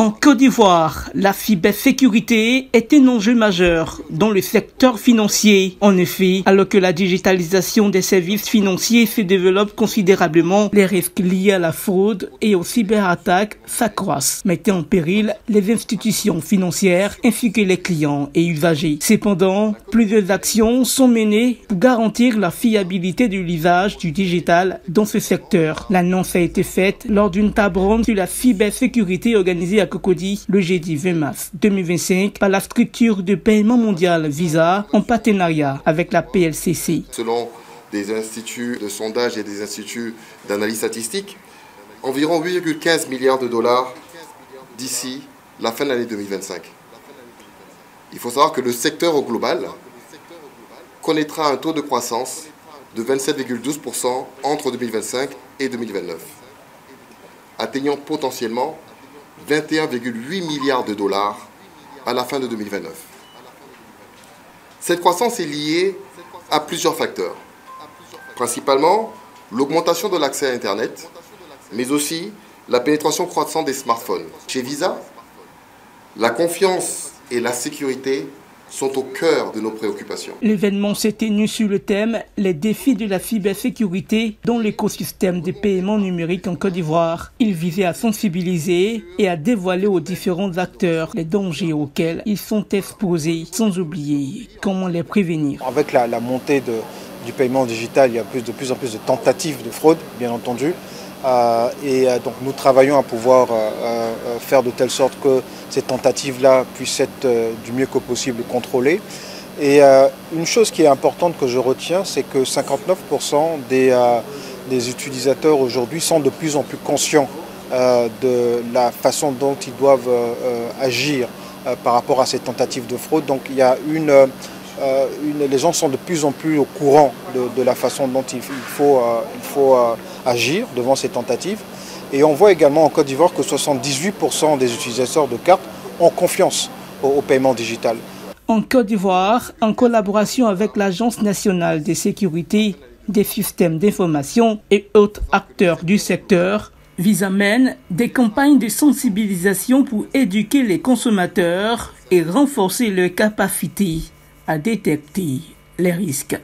En Côte d'Ivoire, la cybersécurité est un enjeu majeur dans le secteur financier. En effet, alors que la digitalisation des services financiers se développe considérablement, les risques liés à la fraude et aux cyberattaques s'accroissent, mettant en péril les institutions financières ainsi que les clients et usagers. Cependant, plusieurs actions sont menées pour garantir la fiabilité de l'usage du digital dans ce secteur. L'annonce a été faite lors d'une table ronde sur la cybersécurité organisée à Cocody le jeudi 20 mars 2025 par la structure de paiement mondial Visa en partenariat avec la PLCC. Selon des instituts de sondage et des instituts d'analyse statistique, environ 8,15 milliards de dollars d'ici la fin de l'année 2025. Il faut savoir que le secteur au global connaîtra un taux de croissance de 27,12% entre 2025 et 2029, atteignant potentiellement 21,8 milliards de dollars à la fin de 2029. Cette croissance est liée à plusieurs facteurs, principalement l'augmentation de l'accès à Internet, mais aussi la pénétration croissante des smartphones. Chez Visa, la confiance et la sécurité sont au cœur de nos préoccupations. L'événement s'est tenu sur le thème « Les défis de la cybersécurité dans l'écosystème des paiements numériques en Côte d'Ivoire ». Il visait à sensibiliser et à dévoiler aux différents acteurs les dangers auxquels ils sont exposés, sans oublier comment les prévenir. Avec la montée du paiement digital, il y a de plus en plus de tentatives de fraude, bien entendu. Donc nous travaillons à pouvoir faire de telle sorte que ces tentatives-là puissent être du mieux que possible contrôlées. Et une chose qui est importante que je retiens, c'est que 59% des utilisateurs aujourd'hui sont de plus en plus conscients de la façon dont ils doivent agir par rapport à ces tentatives de fraude. Donc il y a les gens sont de plus en plus au courant de la façon dont il faut agir devant ces tentatives. Et on voit également en Côte d'Ivoire que 78% des utilisateurs de cartes ont confiance au paiement digital. En Côte d'Ivoire, en collaboration avec l'Agence nationale de sécurité des systèmes d'information et autres acteurs du secteur, Visa mène des campagnes de sensibilisation pour éduquer les consommateurs et renforcer leur capacité à détecter les risques.